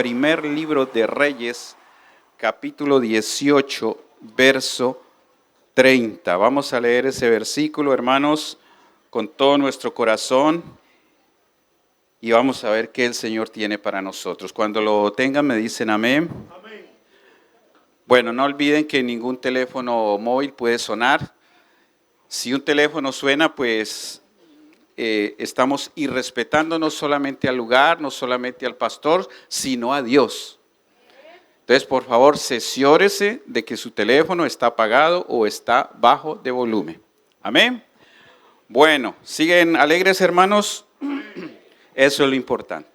primer libro de Reyes, capítulo 18, verso 30. Vamos a leer ese versículo, hermanos, con todo nuestro corazón y vamos a ver qué el Señor tiene para nosotros. Cuando lo tengan me dicen amén. Amén. Bueno, no olviden que ningún teléfono móvil puede sonar. Si un teléfono suena, pues estamos irrespetando no solamente al lugar, no solamente al pastor, sino a Dios. Entonces, por favor, cerciórese de que su teléfono está apagado o está bajo de volumen. Amén. Bueno, ¿siguen alegres, hermanos? Eso es lo importante.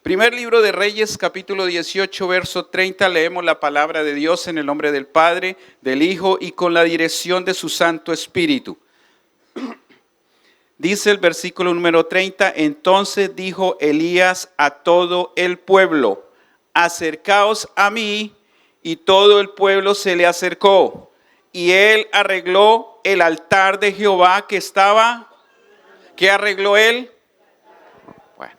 Primer libro de Reyes, capítulo 18, verso 30, leemos la palabra de Dios en el nombre del Padre, del Hijo y con la dirección de su Santo Espíritu. Dice el versículo número 30, entonces dijo Elías a todo el pueblo, acercaos a mí, y todo el pueblo se le acercó, y él arregló el altar de Jehová que estaba, ¿qué arregló él? Bueno,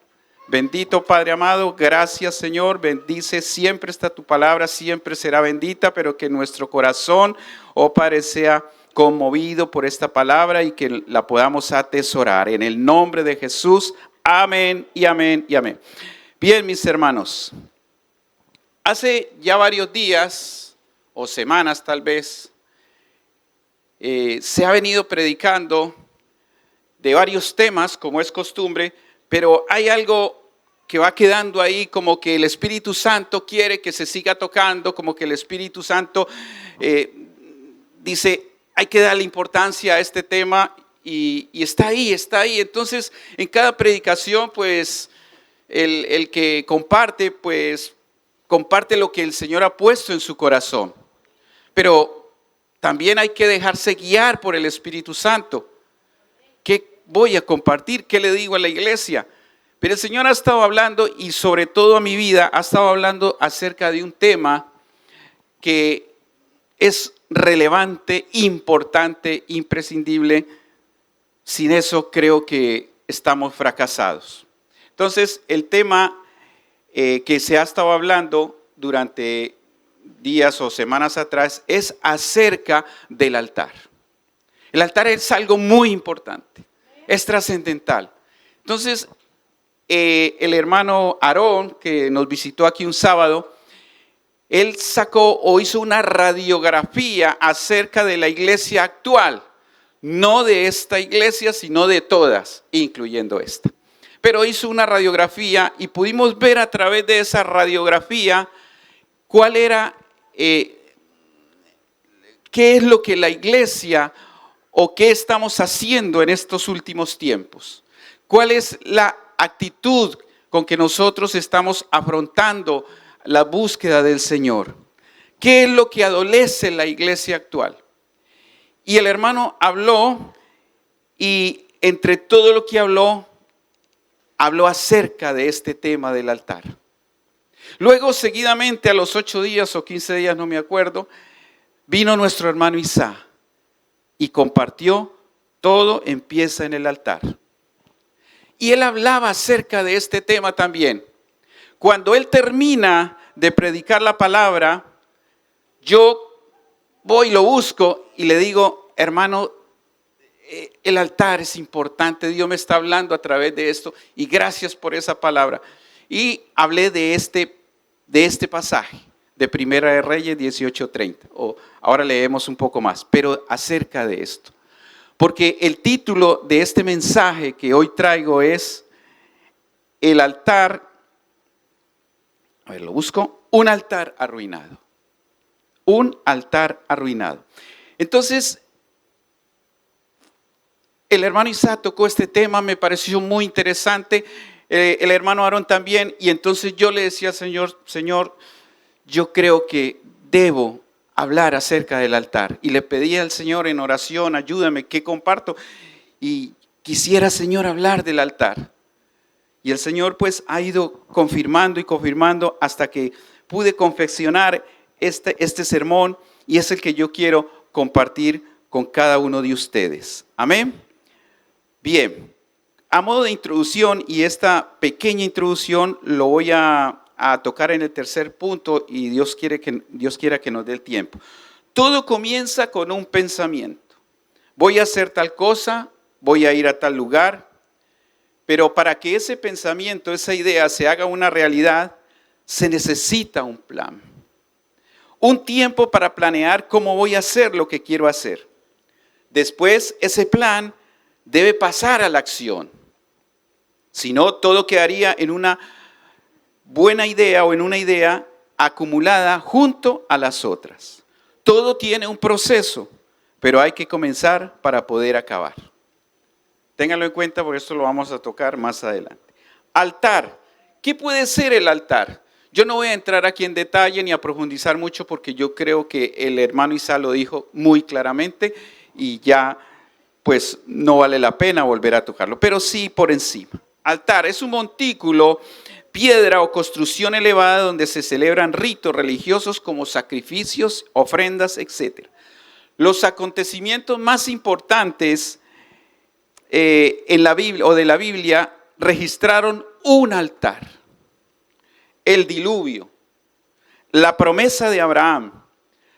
bendito Padre amado, gracias Señor, bendice, siempre está tu palabra, siempre será bendita, pero que nuestro corazón, oh Padre, sea conmovido por esta palabra y que la podamos atesorar. En el nombre de Jesús, amén y amén y amén. Bien, mis hermanos, hace ya varios días o semanas tal vez, se ha venido predicando de varios temas, como es costumbre, pero hay algo que va quedando ahí, como que el Espíritu Santo quiere que se siga tocando, como que el Espíritu Santo dice, hay que darle importancia a este tema y está ahí, está ahí. Entonces, en cada predicación, pues, el que comparte, pues, comparte lo que el Señor ha puesto en su corazón. Pero también hay que dejarse guiar por el Espíritu Santo. ¿Qué voy a compartir? ¿Qué le digo a la iglesia? Pero el Señor ha estado hablando y sobre todo a mi vida ha estado hablando acerca de un tema que es relevante, importante, imprescindible. Sin eso creo que estamos fracasados. Entonces, el tema que se ha estado hablando durante días o semanas atrás es acerca del altar. El altar es algo muy importante, es trascendental. Entonces, el hermano Aarón, que nos visitó aquí un sábado, él sacó o hizo una radiografía acerca de la iglesia actual, no de esta iglesia, sino de todas, incluyendo esta. Pero hizo una radiografía y pudimos ver a través de esa radiografía cuál era, qué es lo que la iglesia o qué estamos haciendo en estos últimos tiempos. Cuál es la actitud con que nosotros estamos afrontando la búsqueda del Señor. ¿Qué es lo que adolece la iglesia actual? Y el hermano habló y entre todo lo que habló acerca de este tema del altar. Luego, seguidamente, a los 8 días o 15 días, no me acuerdo, vino nuestro hermano Isaac y compartió todo empieza en el altar. Y él hablaba acerca de este tema también. Cuando él termina de predicar la palabra, yo voy, lo busco y le digo, hermano, el altar es importante, Dios me está hablando a través de esto y gracias por esa palabra. Y hablé de este pasaje de Primera de Reyes 18:30. Ahora leemos un poco más, pero acerca de esto. Porque el título de este mensaje que hoy traigo es el altar, a ver, lo busco, un altar arruinado. Un altar arruinado. Entonces, el hermano Isaac tocó este tema, me pareció muy interesante, el hermano Aarón también, y entonces yo le decía al Señor, yo creo que debo hablar acerca del altar. Y le pedí al Señor en oración, ayúdame, ¿qué comparto? Y quisiera, Señor, hablar del altar. Y el Señor pues ha ido confirmando y confirmando hasta que pude confeccionar este sermón y es el que yo quiero compartir con cada uno de ustedes. Amén. Bien, a modo de introducción y esta pequeña introducción lo voy a a tocar en el tercer punto y Dios quiera que nos dé el tiempo. Todo comienza con un pensamiento. Voy a hacer tal cosa, voy a ir a tal lugar, pero para que ese pensamiento, esa idea se haga una realidad, se necesita un plan. Un tiempo para planear cómo voy a hacer lo que quiero hacer. Después, ese plan debe pasar a la acción. Si no, todo quedaría en una buena idea o en una idea acumulada junto a las otras. Todo tiene un proceso, pero hay que comenzar para poder acabar. Ténganlo en cuenta porque esto lo vamos a tocar más adelante. Altar. ¿Qué puede ser el altar? Yo no voy a entrar aquí en detalle ni a profundizar mucho porque yo creo que el hermano Isa lo dijo muy claramente y ya pues no vale la pena volver a tocarlo, pero sí por encima. Altar es un montículo, piedra o construcción elevada donde se celebran ritos religiosos como sacrificios, ofrendas, etc. Los acontecimientos más importantes en la Biblia o de la Biblia registraron un altar. El diluvio, la promesa de Abraham,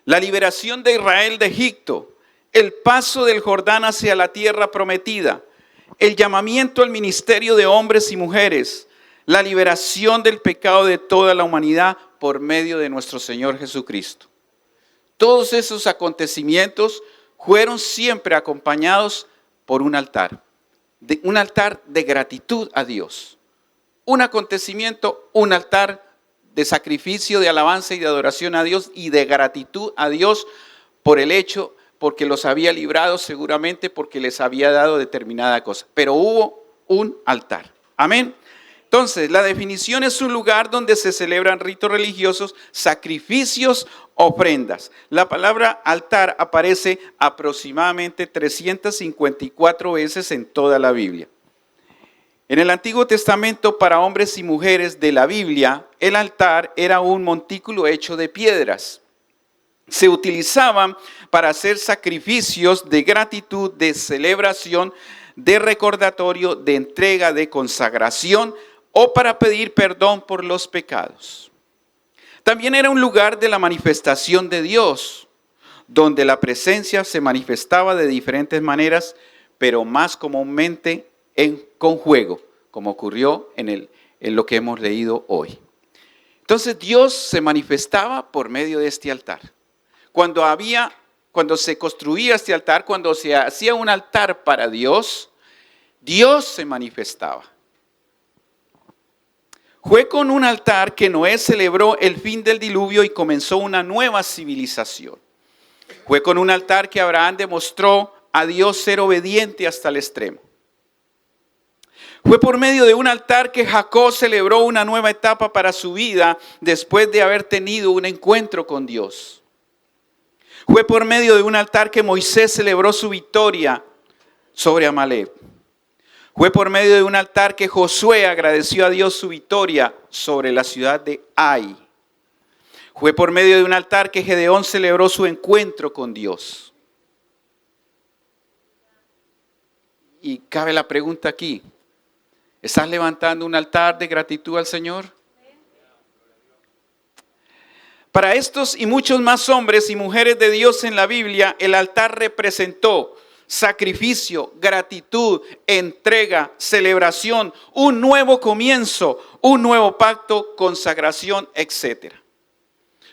la liberación de Israel de Egipto, el paso del Jordán hacia la tierra prometida, el llamamiento al ministerio de hombres y mujeres, la liberación del pecado de toda la humanidad por medio de nuestro Señor Jesucristo. Todos esos acontecimientos fueron siempre acompañados por un altar de gratitud a Dios. Un acontecimiento, un altar de sacrificio, de alabanza y de adoración a Dios y de gratitud a Dios por el hecho, porque los había librado seguramente, porque les había dado determinada cosa. Pero hubo un altar. Amén. Entonces, la definición es un lugar donde se celebran ritos religiosos, sacrificios, ofrendas. La palabra altar aparece aproximadamente 354 veces en toda la Biblia. En el Antiguo Testamento, para hombres y mujeres de la Biblia, el altar era un montículo hecho de piedras. Se utilizaban para hacer sacrificios de gratitud, de celebración, de recordatorio, de entrega, de consagración o para pedir perdón por los pecados. También era un lugar de la manifestación de Dios, donde la presencia se manifestaba de diferentes maneras, pero más comúnmente con juego, como ocurrió en lo que hemos leído hoy. Entonces Dios se manifestaba por medio de este altar. Cuando se construía este altar, cuando se hacía un altar para Dios, Dios se manifestaba. Fue con un altar que Noé celebró el fin del diluvio y comenzó una nueva civilización. Fue con un altar que Abraham demostró a Dios ser obediente hasta el extremo. Fue por medio de un altar que Jacob celebró una nueva etapa para su vida después de haber tenido un encuentro con Dios. Fue por medio de un altar que Moisés celebró su victoria sobre Amalek. Fue por medio de un altar que Josué agradeció a Dios su victoria sobre la ciudad de Ai. Fue por medio de un altar que Gedeón celebró su encuentro con Dios. Y cabe la pregunta aquí. ¿Estás levantando un altar de gratitud al Señor? Para estos y muchos más hombres y mujeres de Dios en la Biblia, el altar representó sacrificio, gratitud, entrega, celebración, un nuevo comienzo, un nuevo pacto, consagración, etc.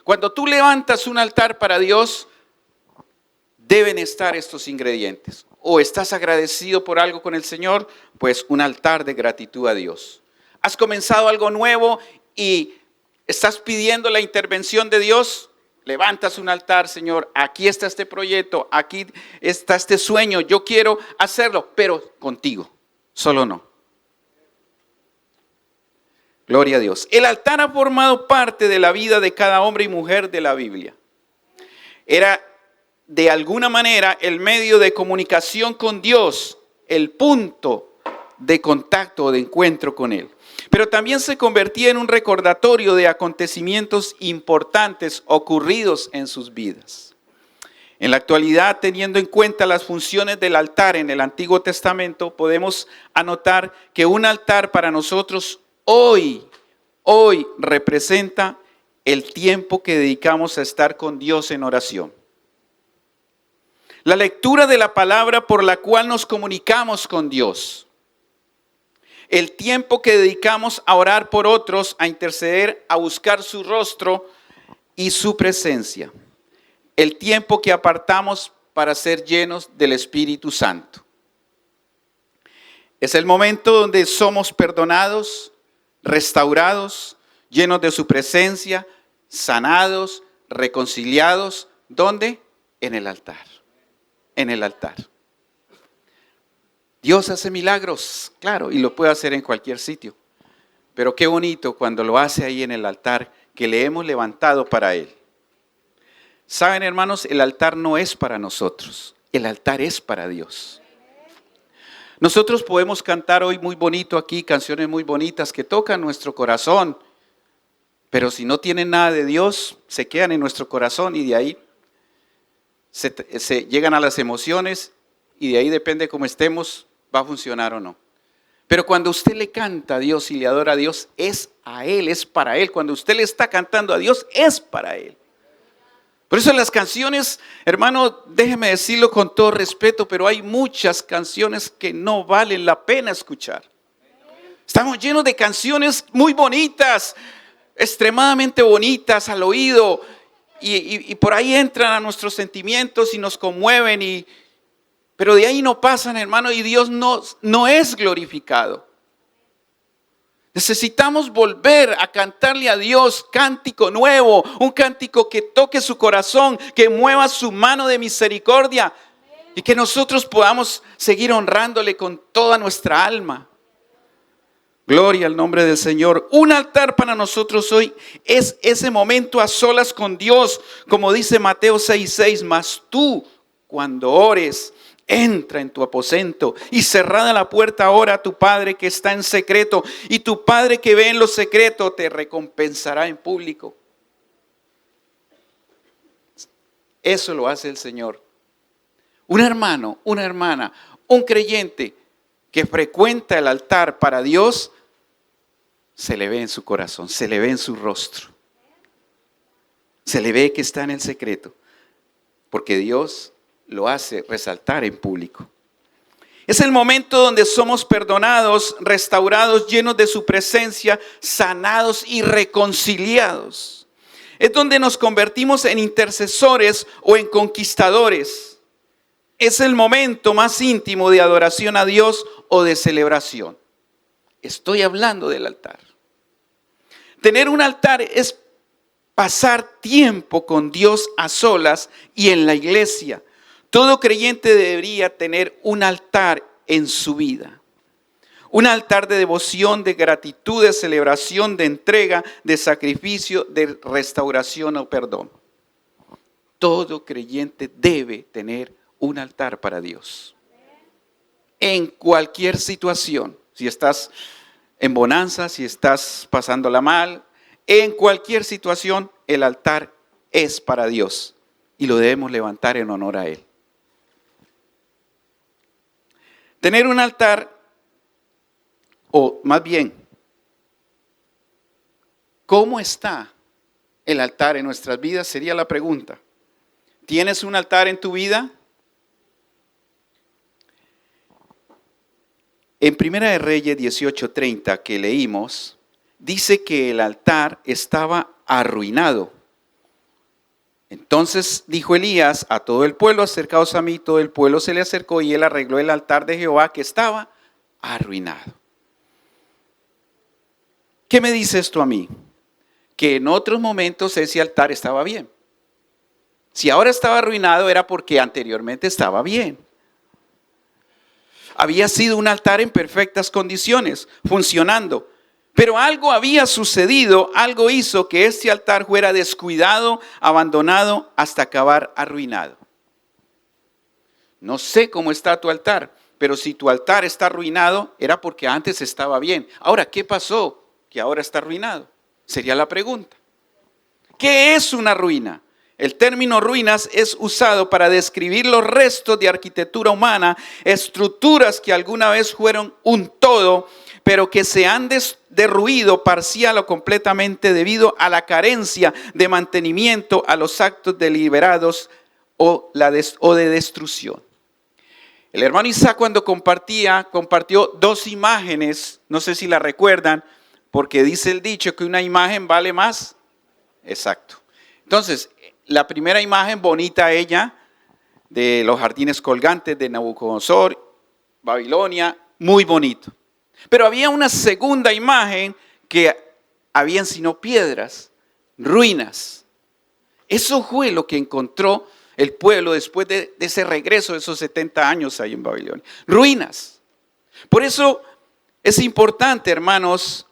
Cuando tú levantas un altar para Dios, deben estar estos ingredientes. O estás agradecido por algo con el Señor, pues un altar de gratitud a Dios. Has comenzado algo nuevo y estás pidiendo la intervención de Dios. Levantas un altar, Señor, aquí está este proyecto, aquí está este sueño, yo quiero hacerlo, pero contigo, solo no. Gloria a Dios. El altar ha formado parte de la vida de cada hombre y mujer de la Biblia. Era de alguna manera el medio de comunicación con Dios, el punto de contacto o de encuentro con Él. Pero también se convertía en un recordatorio de acontecimientos importantes ocurridos en sus vidas. En la actualidad, teniendo en cuenta las funciones del altar en el Antiguo Testamento, podemos anotar que un altar para nosotros hoy hoy representa el tiempo que dedicamos a estar con Dios en oración. La lectura de la palabra por la cual nos comunicamos con Dios. El tiempo que dedicamos a orar por otros, a interceder, a buscar su rostro y su presencia. El tiempo que apartamos para ser llenos del Espíritu Santo. Es el momento donde somos perdonados, restaurados, llenos de su presencia, sanados, reconciliados. ¿Dónde? En el altar. En el altar. Dios hace milagros, claro, y lo puede hacer en cualquier sitio. Pero qué bonito cuando lo hace ahí en el altar que le hemos levantado para Él. Saben, hermanos, el altar no es para nosotros, el altar es para Dios. Nosotros podemos cantar hoy muy bonito aquí, canciones muy bonitas que tocan nuestro corazón, pero si no tienen nada de Dios, se quedan en nuestro corazón y de ahí se llegan a las emociones y de ahí depende cómo estemos, va a funcionar o no. Pero cuando usted le canta a Dios y le adora a Dios, es a Él, es para Él. Cuando usted le está cantando a Dios, es para Él. Por eso las canciones, hermano, déjeme decirlo con todo respeto, pero hay muchas canciones que no valen la pena escuchar. Estamos llenos de canciones muy bonitas, extremadamente bonitas al oído, y por ahí entran a nuestros sentimientos y nos conmueven, pero de ahí no pasan, hermano, y Dios no es glorificado. Necesitamos volver a cantarle a Dios cántico nuevo, un cántico que toque su corazón, que mueva su mano de misericordia y que nosotros podamos seguir honrándole con toda nuestra alma. Gloria al nombre del Señor. Un altar para nosotros hoy es ese momento a solas con Dios, como dice Mateo 6:6, mas tú cuando ores, entra en tu aposento y cerrada la puerta ora a tu Padre que está en secreto, y tu Padre que ve en lo secreto te recompensará en público. Eso lo hace el Señor. Un hermano, una hermana, un creyente que frecuenta el altar para Dios, se le ve en su corazón, se le ve en su rostro. Se le ve que está en el secreto, porque Dios lo hace resaltar en público. Es el momento donde somos perdonados, restaurados, llenos de su presencia, sanados y reconciliados. Es donde nos convertimos en intercesores o en conquistadores. Es el momento más íntimo de adoración a Dios o de celebración. Estoy hablando del altar. Tener un altar es pasar tiempo con Dios a solas y en la iglesia. Todo creyente debería tener un altar en su vida. Un altar de devoción, de gratitud, de celebración, de entrega, de sacrificio, de restauración o perdón. Todo creyente debe tener un altar para Dios. En cualquier situación, si estás en bonanza, si estás pasándola mal, en cualquier situación el altar es para Dios y lo debemos levantar en honor a Él. Tener un altar, o más bien, ¿cómo está el altar en nuestras vidas? Sería la pregunta. ¿Tienes un altar en tu vida? En Primera de Reyes 18:30 que leímos, dice que el altar estaba arruinado. Entonces dijo Elías a todo el pueblo: acercaos a mí. Todo el pueblo se le acercó y él arregló el altar de Jehová que estaba arruinado. ¿Qué me dice esto a mí? Que en otros momentos ese altar estaba bien. Si ahora estaba arruinado era porque anteriormente estaba bien. Había sido un altar en perfectas condiciones, funcionando. Pero algo había sucedido, algo hizo que este altar fuera descuidado, abandonado, hasta acabar arruinado. No sé cómo está tu altar, pero si tu altar está arruinado, era porque antes estaba bien. Ahora, ¿qué pasó que ahora está arruinado? Sería la pregunta. ¿Qué es una ruina? El término ruinas es usado para describir los restos de arquitectura humana, estructuras que alguna vez fueron un todo, pero que se han derruido parcial o completamente debido a la carencia de mantenimiento a los actos deliberados o de destrucción. El hermano Isaac cuando compartió dos imágenes, no sé si la recuerdan, porque dice el dicho que una imagen vale más. Exacto. Entonces, la primera imagen bonita ella, de los jardines colgantes de Nabucodonosor, Babilonia, muy bonito. Pero había una segunda imagen que habían sino piedras, ruinas. Eso fue lo que encontró el pueblo después de ese regreso de esos 70 años ahí en Babilonia. Ruinas. Por eso es importante, hermanos,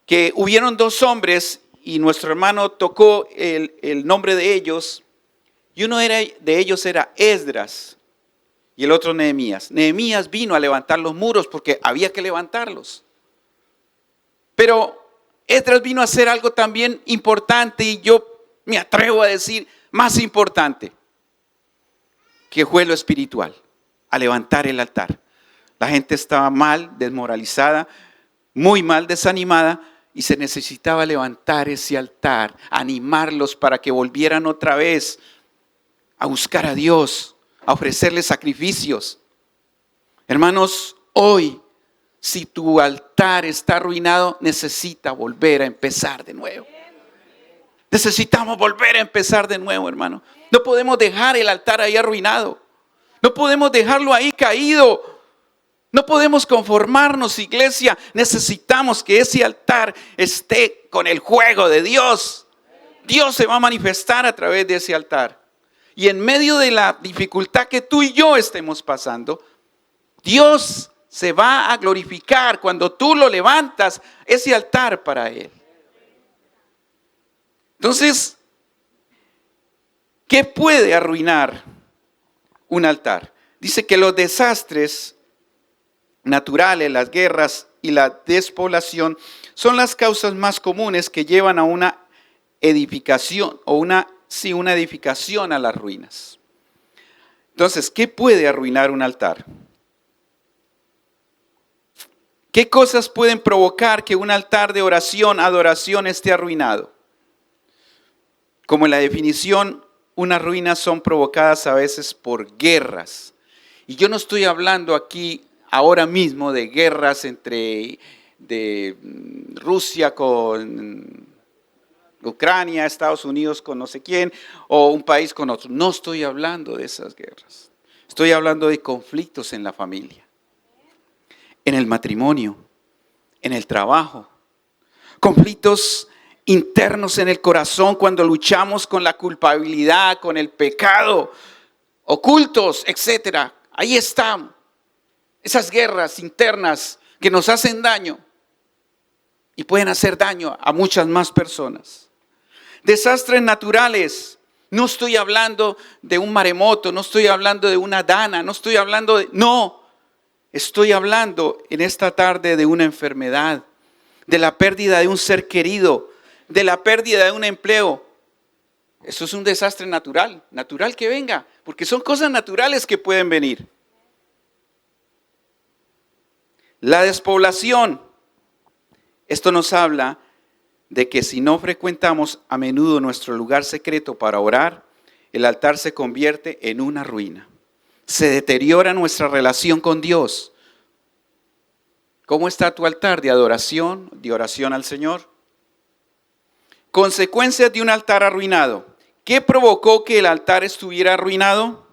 que hubieron dos hombres y nuestro hermano tocó el nombre de ellos. Y uno de ellos era Esdras y el otro Nehemías. Nehemías vino a levantar los muros porque había que levantarlos. Pero Esdras vino a hacer algo también importante y yo me atrevo a decir más importante, que fue lo espiritual, a levantar el altar. La gente estaba mal, desmoralizada, muy mal, desanimada, y se necesitaba levantar ese altar, animarlos para que volvieran otra vez a buscar a Dios, a ofrecerle sacrificios. Hermanos, hoy, si tu altar está arruinado, necesita volver a empezar de nuevo. Necesitamos volver a empezar de nuevo, hermano. No podemos dejar el altar ahí arruinado. No podemos dejarlo ahí caído. No podemos conformarnos, iglesia. Necesitamos que ese altar esté con el fuego de Dios. Dios se va a manifestar a través de ese altar. Y en medio de la dificultad que tú y yo estemos pasando, Dios se va a glorificar cuando tú lo levantas, ese altar para Él. Entonces, ¿qué puede arruinar un altar? Dice que los desastres naturales, las guerras y la despoblación son las causas más comunes que llevan a una edificación o una edificación a las ruinas. Entonces, ¿qué puede arruinar un altar? ¿Qué cosas pueden provocar que un altar de oración, adoración esté arruinado? Como en la definición, unas ruinas son provocadas a veces por guerras. Y yo no estoy hablando aquí ahora mismo de guerras de Rusia con Ucrania, Estados Unidos con no sé quién, o un país con otro. No estoy hablando de esas guerras. Estoy hablando de conflictos en la familia, en el matrimonio, en el trabajo. Conflictos internos en el corazón cuando luchamos con la culpabilidad, con el pecado, ocultos, etcétera. Ahí están esas guerras internas que nos hacen daño y pueden hacer daño a muchas más personas. Desastres naturales. No estoy hablando de un maremoto, no estoy hablando de una dana, estoy hablando en esta tarde de una enfermedad, de la pérdida de un ser querido, de la pérdida de un empleo. Eso es un desastre natural que venga, porque son cosas naturales que pueden venir. La despoblación. Esto nos habla de que si no frecuentamos a menudo nuestro lugar secreto para orar, el altar se convierte en una ruina. Se deteriora nuestra relación con Dios. ¿Cómo está tu altar de adoración, de oración al Señor? Consecuencias de un altar arruinado. ¿Qué provocó que el altar estuviera arruinado?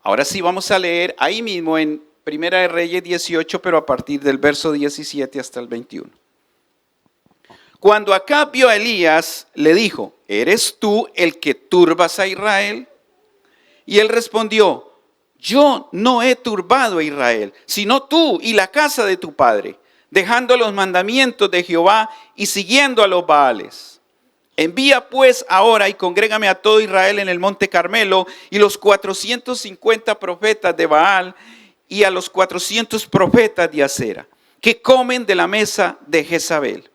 Ahora sí vamos a leer ahí mismo en Primera de Reyes 18, pero a partir del verso 17 hasta el 21. Cuando Acab vio a Elías, le dijo: ¿eres tú el que turbas a Israel? Y él respondió: yo no he turbado a Israel, sino tú y la casa de tu padre, dejando los mandamientos de Jehová y siguiendo a los Baales. Envía pues ahora y congrégame a todo Israel en el monte Carmelo, y los 450 profetas de Baal y a los 400 profetas de Acera, que comen de la mesa de Jezabel.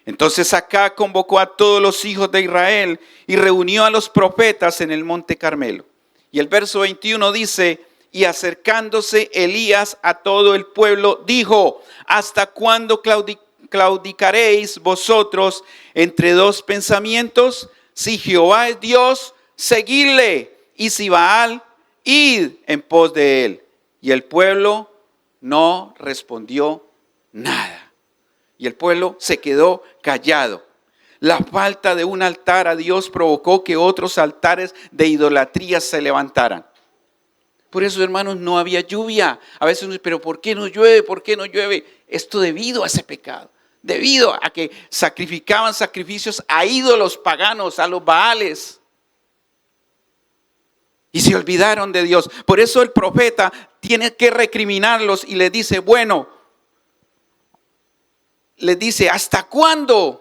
Entonces Acab convocó a todos los hijos de Israel y reunió a los profetas en el monte Carmelo. Y el verso 21 dice: Y acercándose Elías a todo el pueblo, dijo: ¿hasta cuándo claudicaréis vosotros entre dos pensamientos? Si Jehová es Dios, seguidle, y si Baal, id en pos de él. Y el pueblo no respondió nada. Y el pueblo se quedó callado. La falta de un altar a Dios provocó que otros altares de idolatría se levantaran. Por eso, hermanos, no había lluvia. A veces uno dice: pero ¿por qué no llueve? ¿Por qué no llueve? Esto debido a ese pecado. Debido a que sacrificaban sacrificios a ídolos paganos, a los Baales. Y se olvidaron de Dios. Por eso el profeta tiene que recriminarlos y les dice: bueno, les dice: ¿hasta cuándo?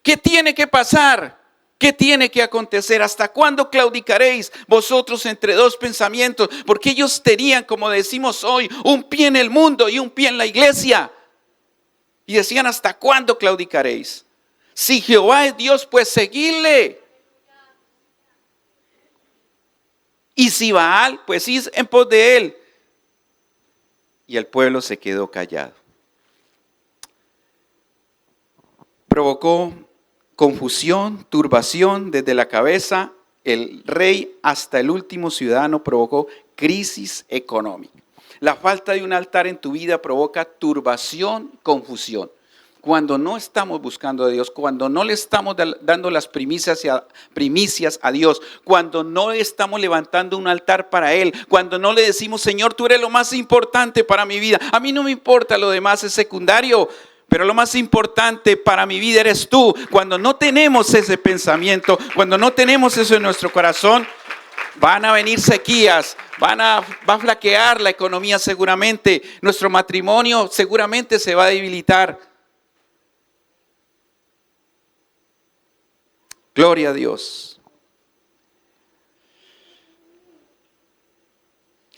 ¿Qué tiene que pasar? ¿Qué tiene que acontecer? ¿Hasta cuándo claudicaréis vosotros entre dos pensamientos? Porque ellos tenían, como decimos hoy, un pie en el mundo y un pie en la iglesia. Y decían: ¿hasta cuándo claudicaréis? Si Jehová es Dios, pues seguidle. Y si Baal, pues id en pos de él. Y el pueblo se quedó callado. Provocó confusión, turbación desde la cabeza, el rey hasta el último ciudadano. Provocó crisis económica. La falta de un altar en tu vida provoca turbación, confusión. Cuando no estamos buscando a Dios, cuando no le estamos dando las primicias a Dios, cuando no estamos levantando un altar para Él, cuando no le decimos: Señor, tú eres lo más importante para mi vida. A mí no me importa, lo demás es secundario. Pero lo más importante para mi vida eres tú. Cuando no tenemos ese pensamiento, cuando no tenemos eso en nuestro corazón, van a venir sequías, va a flaquear la economía seguramente. Nuestro matrimonio seguramente se va a debilitar. Gloria a Dios.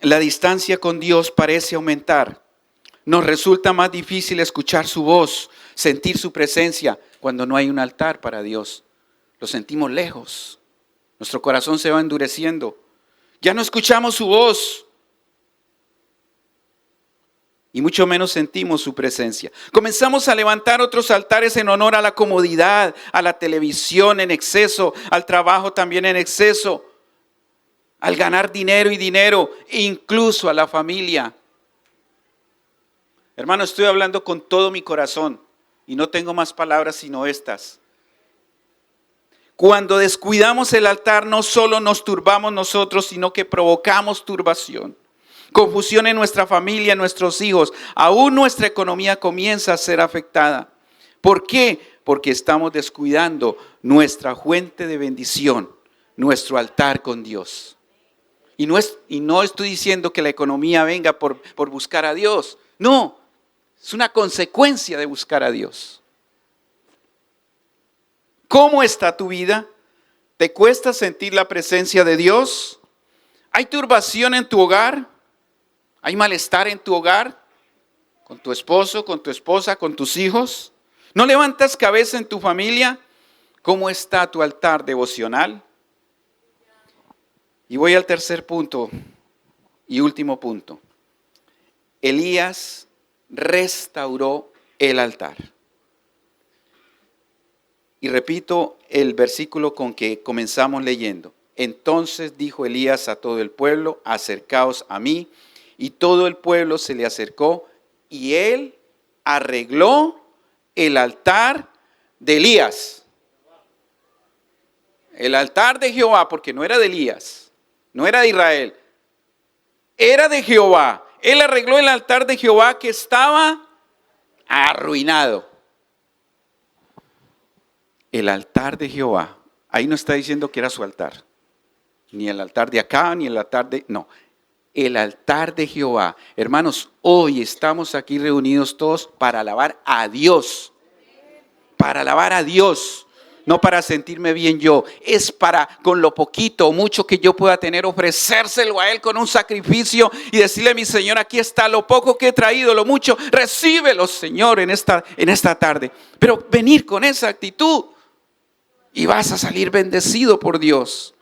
La distancia con Dios parece aumentar. Nos resulta más difícil escuchar su voz, sentir su presencia cuando no hay un altar para Dios. Lo sentimos lejos. Nuestro corazón se va endureciendo. Ya no escuchamos su voz. Y mucho menos sentimos su presencia. Comenzamos a levantar otros altares en honor a la comodidad, a la televisión en exceso, al trabajo también en exceso, al ganar dinero, e incluso a la familia. Hermano, estoy hablando con todo mi corazón y no tengo más palabras sino estas. Cuando descuidamos el altar, no solo nos turbamos nosotros, sino que provocamos turbación, confusión en nuestra familia, en nuestros hijos. Aún nuestra economía comienza a ser afectada. ¿Por qué? Porque estamos descuidando nuestra fuente de bendición, nuestro altar con Dios. Y no estoy diciendo que la economía venga por buscar a Dios. No. Es una consecuencia de buscar a Dios. ¿Cómo está tu vida? ¿Te cuesta sentir la presencia de Dios? ¿Hay turbación en tu hogar? ¿Hay malestar en tu hogar? ¿Con tu esposo, con tu esposa, con tus hijos? ¿No levantas cabeza en tu familia? ¿Cómo está tu altar devocional? Y voy al tercer punto y último punto. Elías restauró el altar. Y repito el versículo con que comenzamos leyendo. Entonces dijo Elías a todo el pueblo: acercaos a mí. Y todo el pueblo se le acercó y él arregló el altar de Elías. El altar de Jehová, porque no era de Elías, no era de Israel, era de Jehová. Él arregló el altar de Jehová que estaba arruinado. El altar de Jehová, ahí no está diciendo que era su altar. Ni el altar de acá, ni el altar de... No, el altar de Jehová. Hermanos, hoy estamos aquí reunidos todos para alabar a Dios. Para alabar a Dios. No para sentirme bien yo, es para con lo poquito o mucho que yo pueda tener, ofrecérselo a Él con un sacrificio y decirle: mi Señor, aquí está lo poco que he traído, lo mucho, recíbelo, Señor, en esta tarde. Pero venir con esa actitud y vas a salir bendecido por Dios.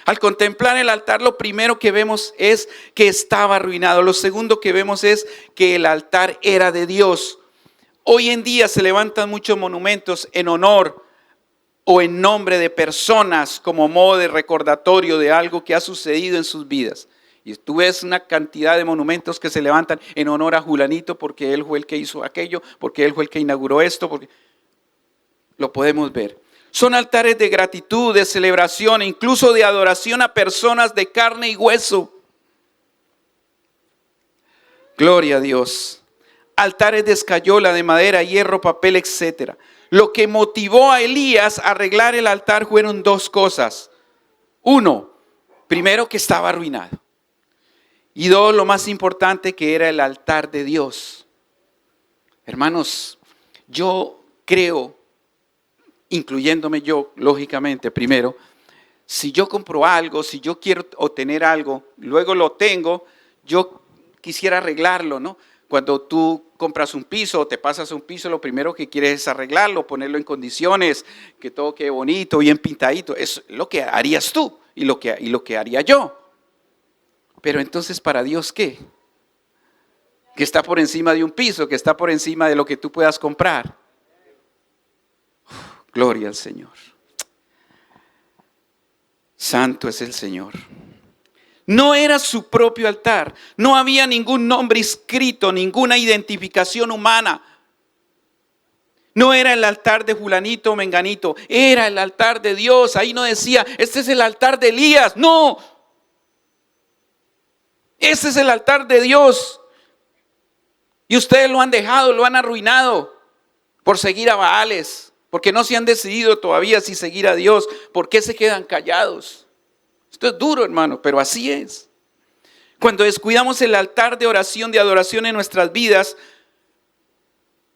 Al contemplar el altar, lo primero que vemos es que estaba arruinado. Lo segundo que vemos es que el altar era de Dios. Hoy en día se levantan muchos monumentos en honor o en nombre de personas como modo de recordatorio de algo que ha sucedido en sus vidas. Y tú ves una cantidad de monumentos que se levantan en honor a Julanito porque él fue el que hizo aquello, porque él fue el que inauguró esto, porque lo podemos ver. Son altares de gratitud, de celebración e incluso de adoración a personas de carne y hueso. Gloria a Dios. Altares de escayola, de madera, hierro, papel, etc. Lo que motivó a Elías a arreglar el altar fueron dos cosas. Uno, primero que estaba arruinado. Y dos, lo más importante, que era el altar de Dios. Hermanos, yo creo, incluyéndome yo, lógicamente, primero, si yo compro algo, si yo quiero obtener algo, luego lo tengo, yo quisiera arreglarlo, ¿no? Cuando tú compras un piso o te pasas un piso, lo primero que quieres es arreglarlo, ponerlo en condiciones, que todo quede bonito, bien pintadito. Es lo que harías tú y lo que haría yo. Pero entonces, ¿para Dios qué? Que está por encima de un piso, que está por encima de lo que tú puedas comprar. Gloria al Señor. Santo es el Señor. No era su propio altar, no había ningún nombre escrito, ninguna identificación humana. No era el altar de Julanito o Menganito, era el altar de Dios. Ahí no decía, este es el altar de Elías, no. Ese es el altar de Dios. Y ustedes lo han dejado, lo han arruinado por seguir a Baales, porque no se han decidido todavía si seguir a Dios. ¿Por qué se quedan callados? Esto es duro, hermano, pero así es. Cuando descuidamos el altar de oración, de adoración en nuestras vidas,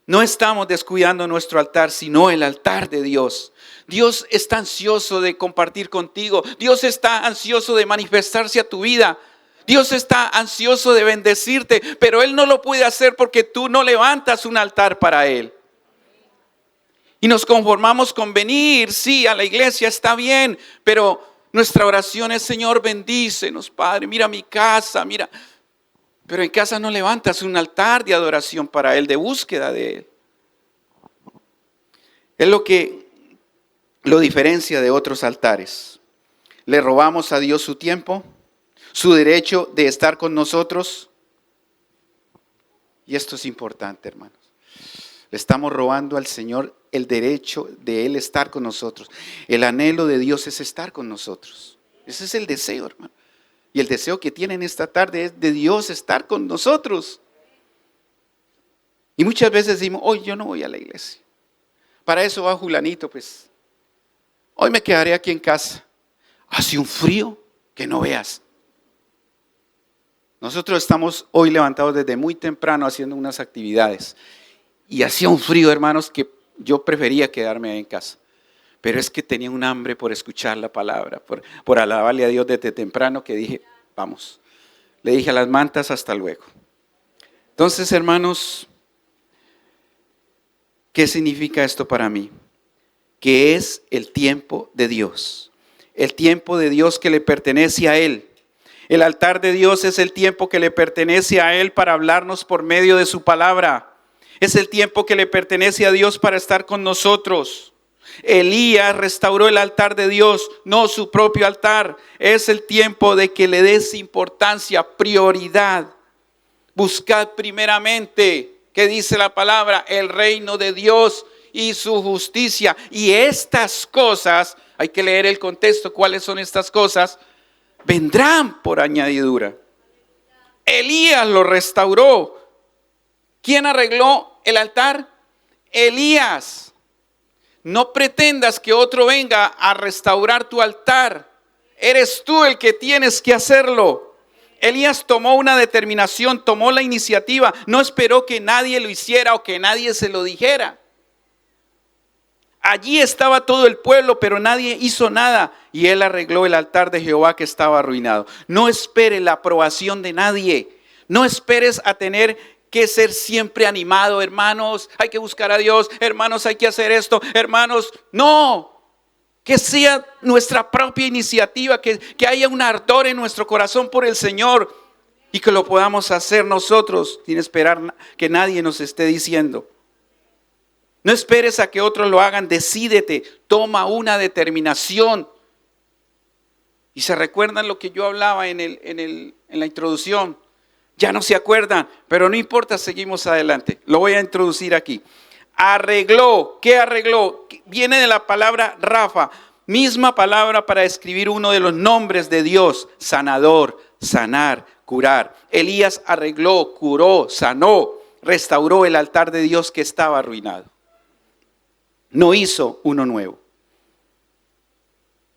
no estamos descuidando nuestro altar, sino el altar de Dios. Dios está ansioso de compartir contigo. Dios está ansioso de manifestarse a tu vida. Dios está ansioso de bendecirte, pero Él no lo puede hacer porque tú no levantas un altar para Él. Y nos conformamos con venir, sí, a la iglesia está bien, pero nuestra oración es: Señor, bendícenos, Padre, mira mi casa, mira. Pero en casa no levantas un altar de adoración para Él, de búsqueda de Él. Es lo que lo diferencia de otros altares. Le robamos a Dios su tiempo, su derecho de estar con nosotros. Y esto es importante, hermanos. Le estamos robando al Señor el derecho de Él estar con nosotros. El anhelo de Dios es estar con nosotros. Ese es el deseo, hermano. Y el deseo que tienen esta tarde es de Dios estar con nosotros. Y muchas veces decimos: hoy yo no voy a la iglesia. Para eso va Julanito, pues. Hoy me quedaré aquí en casa. Hace un frío que no veas. Nosotros estamos hoy levantados desde muy temprano haciendo unas actividades. Y hacía un frío, hermanos, que yo prefería quedarme ahí en casa. Pero es que tenía un hambre por escuchar la palabra, por alabarle a Dios desde temprano, que dije: vamos. Le dije a las mantas: hasta luego. Entonces, hermanos, ¿qué significa esto para mí? Que es el tiempo de Dios. El tiempo de Dios que le pertenece a Él. El altar de Dios es el tiempo que le pertenece a Él para hablarnos por medio de su palabra. Es el tiempo que le pertenece a Dios para estar con nosotros. Elías restauró el altar de Dios, no su propio altar. Es el tiempo de que le des importancia, prioridad. Buscad primeramente, ¿qué dice la palabra? El reino de Dios y su justicia. Y estas cosas, hay que leer el contexto, ¿cuáles son estas cosas? Vendrán por añadidura. Elías lo restauró. ¿Quién arregló el altar? Elías. No pretendas que otro venga a restaurar tu altar. Eres tú el que tienes que hacerlo. Elías tomó una determinación, tomó la iniciativa. No esperó que nadie lo hiciera o que nadie se lo dijera. Allí estaba todo el pueblo, pero nadie hizo nada. Y él arregló el altar de Jehová que estaba arruinado. No esperes la aprobación de nadie. No esperes a tener que ser siempre animado. Hermanos, hay que buscar a Dios. Hermanos, hay que hacer esto. Hermanos, no. Que sea nuestra propia iniciativa, que haya un ardor en nuestro corazón por el Señor y que lo podamos hacer nosotros sin esperar que nadie nos esté diciendo. No esperes a que otros lo hagan, decídete, toma una determinación. Y se recuerdan lo que yo hablaba en la introducción. Ya no se acuerdan, pero no importa, seguimos adelante. Lo voy a introducir aquí. Arregló, ¿qué arregló? Viene de la palabra Rafa, misma palabra para describir uno de los nombres de Dios, sanador, sanar, curar. Elías arregló, curó, sanó, restauró el altar de Dios que estaba arruinado. No hizo uno nuevo.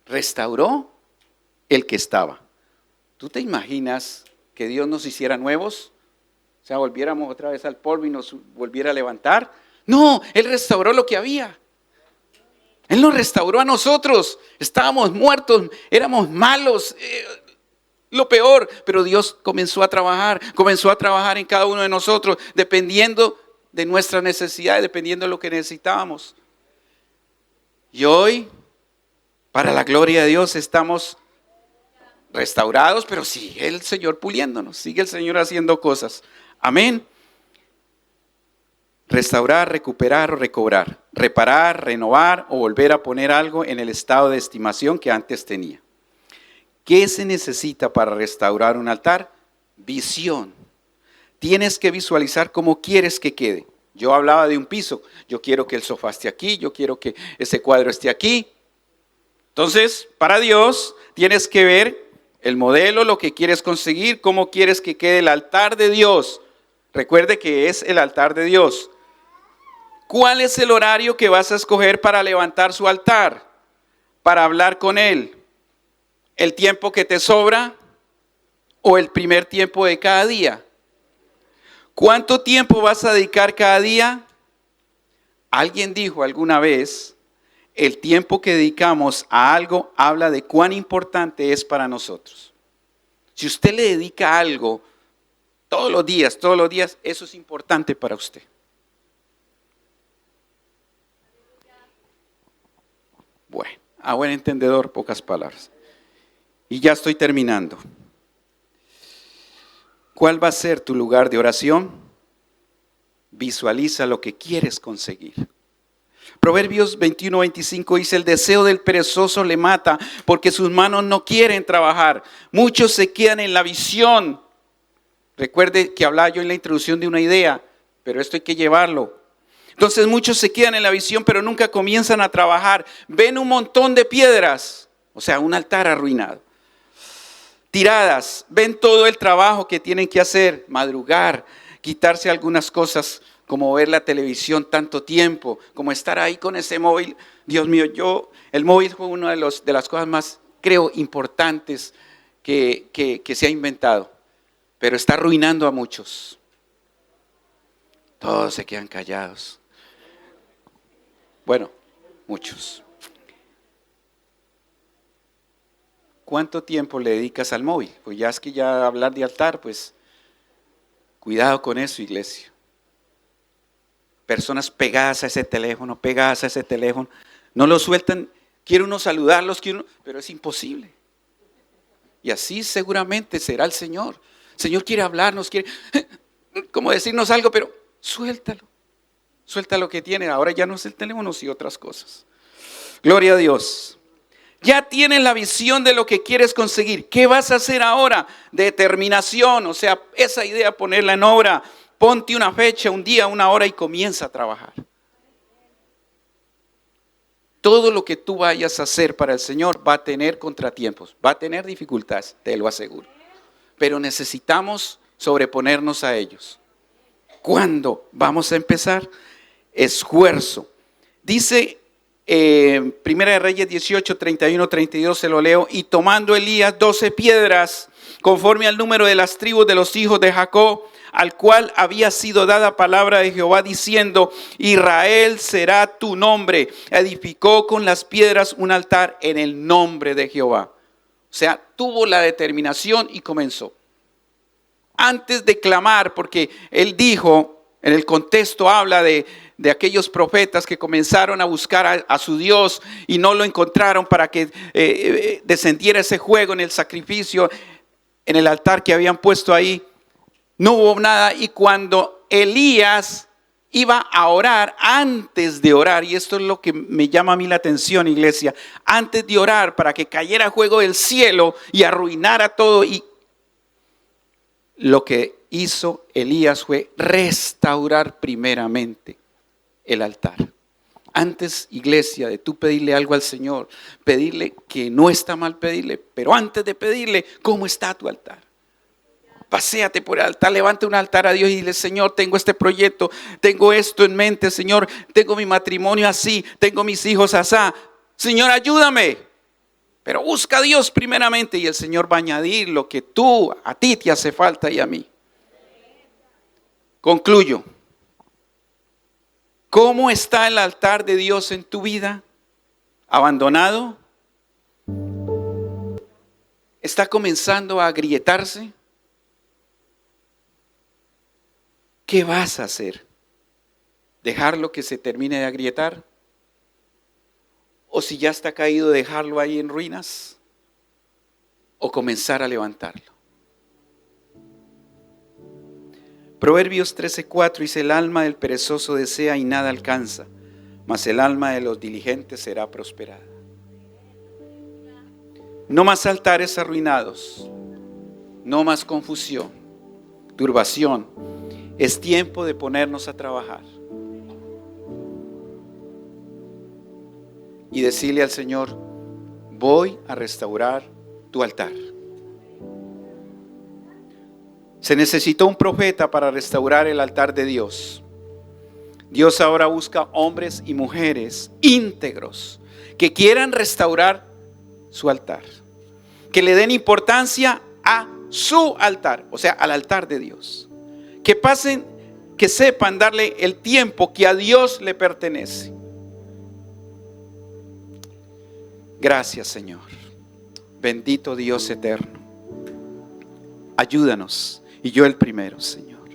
Restauró el que estaba. ¿Tú te imaginas que Dios nos hiciera nuevos? O sea, volviéramos otra vez al polvo y nos volviera a levantar. No, Él restauró lo que había. Él nos restauró a nosotros. Estábamos muertos, éramos malos, lo peor. Pero Dios comenzó a trabajar en cada uno de nosotros, dependiendo de nuestras necesidades, dependiendo de lo que necesitábamos. Y hoy, para la gloria de Dios, estamos restaurados, pero sigue el Señor puliéndonos, sigue el Señor haciendo cosas. Amén. Restaurar, recuperar o recobrar, reparar, renovar o volver a poner algo en el estado de estimación que antes tenía. ¿Qué se necesita para restaurar un altar? Visión. Tienes que visualizar cómo quieres que quede. Yo hablaba de un piso. Yo quiero que el sofá esté aquí, yo quiero que ese cuadro esté aquí. Entonces, para Dios, tienes que ver el modelo, lo que quieres conseguir, cómo quieres que quede el altar de Dios. Recuerde que es el altar de Dios. ¿Cuál es el horario que vas a escoger para levantar su altar? Para hablar con Él. ¿El tiempo que te sobra o el primer tiempo de cada día? ¿Cuánto tiempo vas a dedicar cada día? Alguien dijo alguna vez, el tiempo que dedicamos a algo habla de cuán importante es para nosotros. Si usted le dedica a algo todos los días, eso es importante para usted. Bueno, a buen entendedor, pocas palabras. Y ya estoy terminando. ¿Cuál va a ser tu lugar de oración? Visualiza lo que quieres conseguir. Proverbios 21:25 dice, el deseo del perezoso le mata porque sus manos no quieren trabajar. Muchos se quedan en la visión. Recuerde que hablaba yo en la introducción de una idea, pero esto hay que llevarlo. Entonces muchos se quedan en la visión, pero nunca comienzan a trabajar. Ven un montón de piedras, o sea, un altar arruinado. Tiradas, ven todo el trabajo que tienen que hacer, madrugar, quitarse algunas cosas, como ver la televisión tanto tiempo, como estar ahí con ese móvil. Dios mío, el móvil fue una de las cosas más, creo, importantes que se ha inventado, pero está arruinando a muchos. Todos se quedan callados. Bueno, muchos. ¿Cuánto tiempo le dedicas al móvil? Pues ya es que ya hablar de altar, pues cuidado con eso, iglesia. Personas pegadas a ese teléfono, no lo sueltan, quiere uno saludarlos, pero es imposible. Y así seguramente será el Señor. El Señor quiere hablarnos, quiere como decirnos algo, pero suéltalo. Suelta lo que tiene, ahora ya no es el teléfono, sino otras cosas. Gloria a Dios. Ya tienes la visión de lo que quieres conseguir. ¿Qué vas a hacer ahora? Determinación, o sea, esa idea ponerla en obra. Ponte una fecha, un día, una hora y comienza a trabajar. Todo lo que tú vayas a hacer para el Señor va a tener contratiempos, va a tener dificultades, te lo aseguro. Pero necesitamos sobreponernos a ellos. ¿Cuándo vamos a empezar? Esfuerzo. Dice Primera de Reyes 18, 31, 32, se lo leo. Y tomando Elías 12 piedras, conforme al número de las tribus de los hijos de Jacob, al cual había sido dada palabra de Jehová, diciendo, Israel será tu nombre. Edificó con las piedras un altar en el nombre de Jehová. O sea, tuvo la determinación y comenzó. Antes de clamar, porque él dijo, En el contexto habla de aquellos profetas que comenzaron a buscar a su Dios y no lo encontraron para que descendiera ese fuego en el sacrificio, en el altar que habían puesto ahí. No hubo nada, y cuando Elías iba a orar, antes de orar, y esto es lo que me llama a mí la atención, iglesia, antes de orar para que cayera fuego del cielo y arruinara todo, y lo que hizo Elías fue restaurar primeramente el altar. Antes, iglesia, de tú pedirle algo al Señor, pedirle, que no está mal pedirle, pero antes de pedirle, ¿cómo está tu altar? Paséate por el altar, levanta un altar a Dios y dile: Señor, tengo este proyecto, tengo esto en mente, Señor, tengo mi matrimonio así, tengo mis hijos así, Señor, ayúdame. Pero busca a Dios primeramente y el Señor va a añadir lo que a ti te hace falta y a mí. Concluyo. ¿Cómo está el altar de Dios en tu vida? ¿Abandonado? ¿Está comenzando a agrietarse? ¿Qué vas a hacer? ¿Dejarlo que se termine de agrietar? ¿O si ya está caído, dejarlo ahí en ruinas? ¿O comenzar a levantarlo? Proverbios 13:4 dice: el alma del perezoso desea y nada alcanza, mas el alma de los diligentes será prosperada. No más altares arruinados, no más confusión, turbación. Es tiempo de ponernos a trabajar y decirle al Señor: voy a restaurar tu altar. Se necesitó un profeta para restaurar el altar de Dios. Dios ahora busca hombres y mujeres íntegros que quieran restaurar su altar, que le den importancia a su altar, o sea, al altar de Dios. Que sepan darle el tiempo que a Dios le pertenece. Gracias, Señor. Bendito Dios eterno. Ayúdanos, y yo el primero, Señor.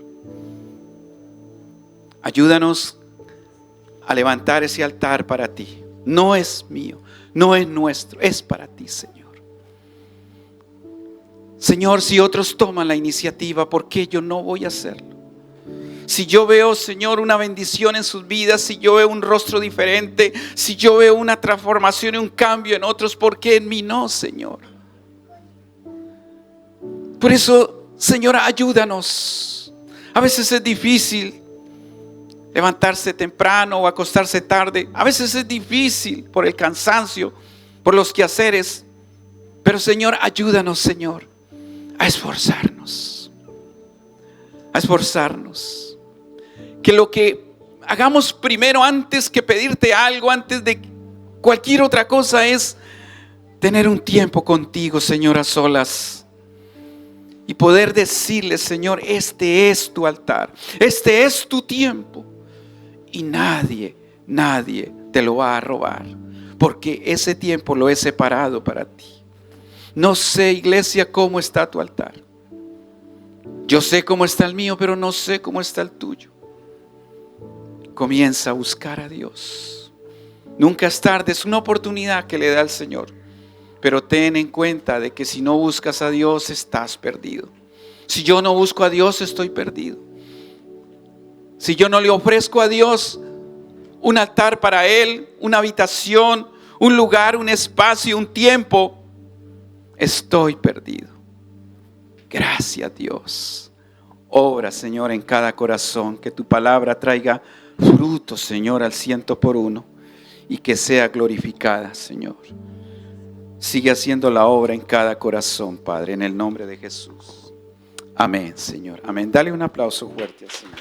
Ayúdanos a levantar ese altar para ti. No es mío, no es nuestro, es para ti, Señor. Señor, si otros toman la iniciativa, ¿por qué yo no voy a hacerlo? Si yo veo, Señor, una bendición en sus vidas, si yo veo un rostro diferente, si yo veo una transformación y un cambio en otros, ¿por qué en mí no, Señor? Por eso, Señor, ayúdanos. A veces es difícil levantarse temprano o acostarse tarde. A veces es difícil por el cansancio, por los quehaceres. Pero, Señor, ayúdanos, Señor, a esforzarnos. A esforzarnos. Que lo que hagamos primero, antes que pedirte algo, antes de cualquier otra cosa, es tener un tiempo contigo, Señor, a solas. Y poder decirle: Señor, este es tu altar, este es tu tiempo. Y nadie te lo va a robar, porque ese tiempo lo he separado para ti. No sé, iglesia, cómo está tu altar. Yo sé cómo está el mío, pero no sé cómo está el tuyo. Comienza a buscar a Dios. Nunca es tarde, es una oportunidad que le da el Señor. Pero ten en cuenta de que si no buscas a Dios, estás perdido. Si yo no busco a Dios, estoy perdido. Si yo no le ofrezco a Dios un altar para Él, una habitación, un lugar, un espacio, un tiempo, estoy perdido. Gracias, Dios. Obra, Señor, en cada corazón, que tu palabra traiga fruto, Señor, al 100%, y que sea glorificada, Señor. Sigue haciendo la obra en cada corazón, Padre, en el nombre de Jesús. Amén, Señor. Amén. Dale un aplauso fuerte al Señor.